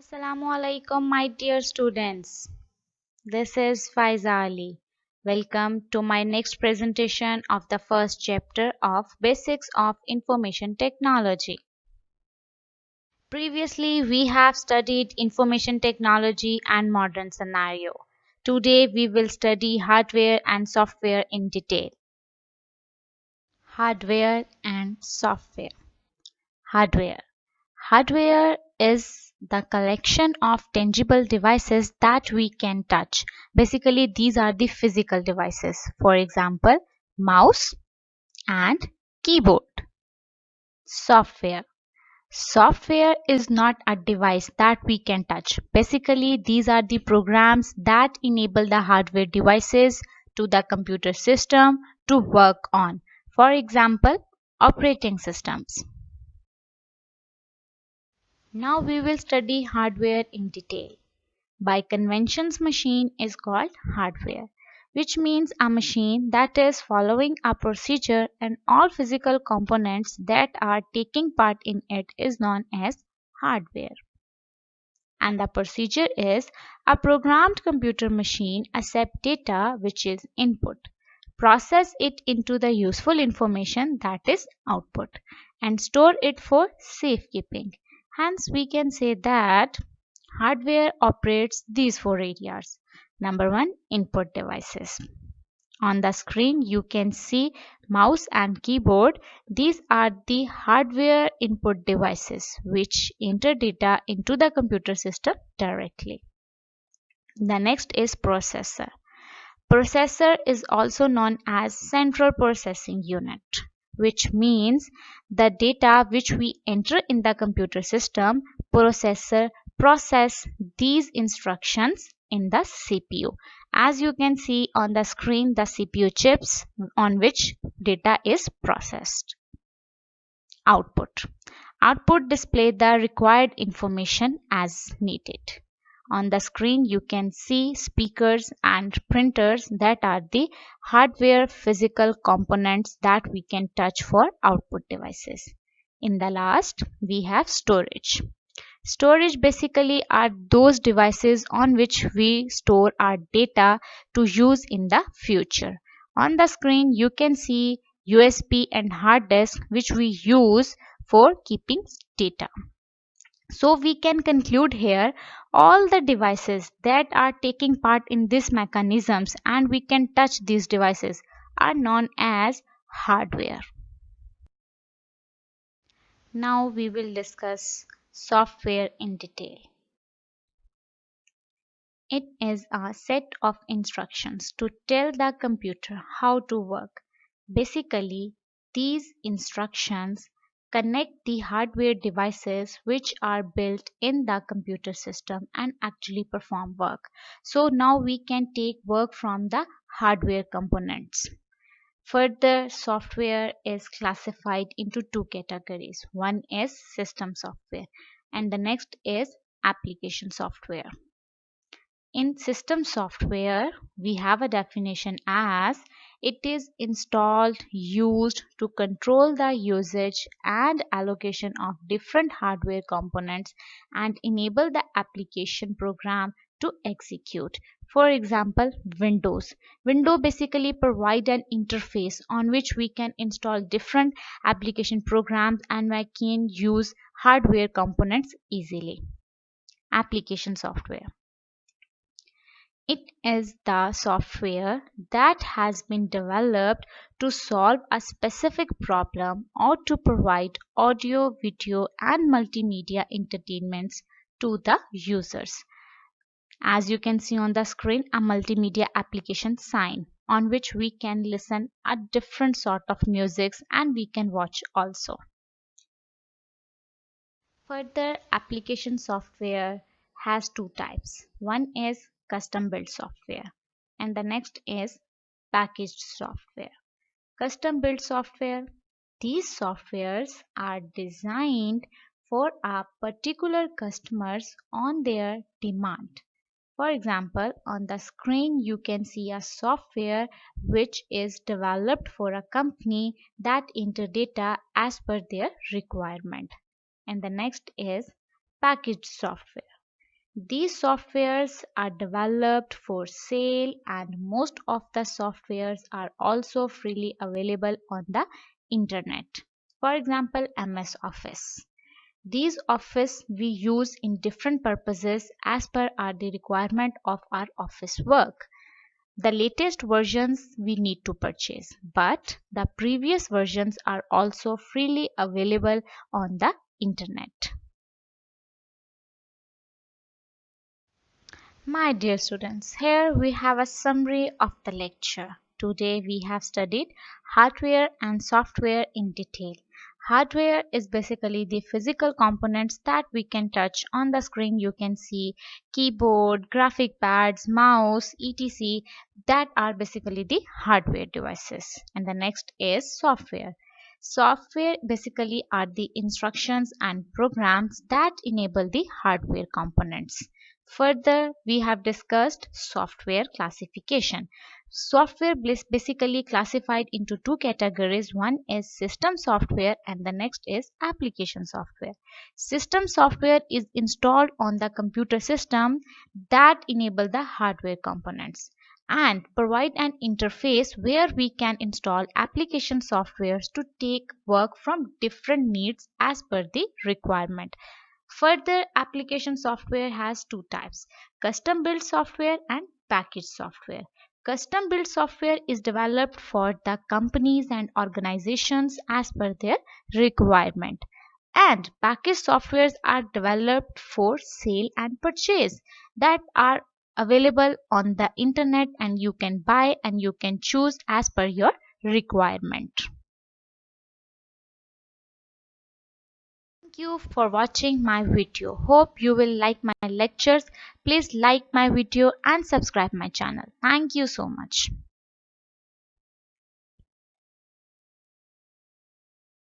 Assalamualaikum, my dear students. This is Faiza Ali. Welcome to my next presentation of the first chapter of Basics of Information Technology. Previously, we have studied information technology and modern scenario. Today, we will study hardware and software in detail. Hardware and software. Hardware. Hardware is the collection of tangible devices that we can touch. Basically, these are the physical devices. For example, mouse and keyboard. Software. Software is not a device that we can touch. Basically, these are the programs that enable the hardware devices to the computer system to work on. For example, operating systems. Now we will study hardware in detail. By conventions, machine is called hardware, which means a machine that is following a procedure and all physical components that are taking part in it is known as hardware. And the procedure is a programmed computer machine accept data which is input, process it into the useful information that is output, and store it for safekeeping. Hence, we can say that hardware operates these four areas. Number one, input devices. On the screen, you can see mouse and keyboard. These are the hardware input devices which enter data into the computer system directly. The next is processor. Processor is also known as central processing unit, which means the data which we enter in the computer system, processor process these instructions in the CPU. As you can see on the screen, the CPU chips on which data is processed. Output. Output display the required information as needed. On the screen, you can see speakers and printers that are the hardware physical components that we can touch for output devices. In the last, we have storage. Storage basically are those devices on which we store our data to use in the future. On the screen, you can see USB and hard disk which we use for keeping data. So we can conclude here all the devices that are taking part in these mechanisms and we can touch these devices are known as hardware. Now we will discuss software in detail. It is a set of instructions to tell the computer how to work. Basically, these instructions connect the hardware devices which are built in the computer system and actually perform work. So now we can take work from the hardware components. Further, software is classified into two categories. One is system software and the next is application software. In system software, we have a definition as it is installed, used to control the usage and allocation of different hardware components and enable the application program to execute. For example, Windows. Windows basically provide an interface on which we can install different application programs and we can use hardware components easily. Application software. It is the software that has been developed to solve a specific problem or to provide audio, video, and multimedia entertainments to the users. As you can see on the screen, a multimedia application sign on which we can listen a different sort of musics and we can watch also. Further, application software has two types. One is custom built software and the next is packaged software. Custom built software, these softwares are designed for a particular customers on their demand. For example, on the screen you can see a software which is developed for a company that enter data as per their requirement. And the next is packaged software. These softwares are developed for sale and most of the softwares are also freely available on the internet. For example, MS Office. These office we use in different purposes as per our the requirement of our office work. The latest versions we need to purchase, but the previous versions are also freely available on the internet. My dear students, here we have a summary of the lecture. Today we have studied hardware and software in detail. Hardware is basically the physical components that we can touch on the screen. You can see keyboard, graphic pads, mouse, etc. That are basically the hardware devices. And the next is software. Software basically are the instructions and programs that enable the hardware components. Further, we have discussed software classification. Software basically classified into two categories. One is system software and the next is application software. System software is installed on the computer system that enable the hardware components and provide an interface where we can install application softwares to take work from different needs as per the requirement. Further, application software has two types: custom built software and packaged software. Custom built software is developed for the companies and organizations as per their requirement. And packaged softwares are developed for sale and purchase that are available on the internet and you can buy and you can choose as per your requirement. Thank you for watching my video. Hope you will like my lectures. Please like my video and subscribe my channel. Thank you so much.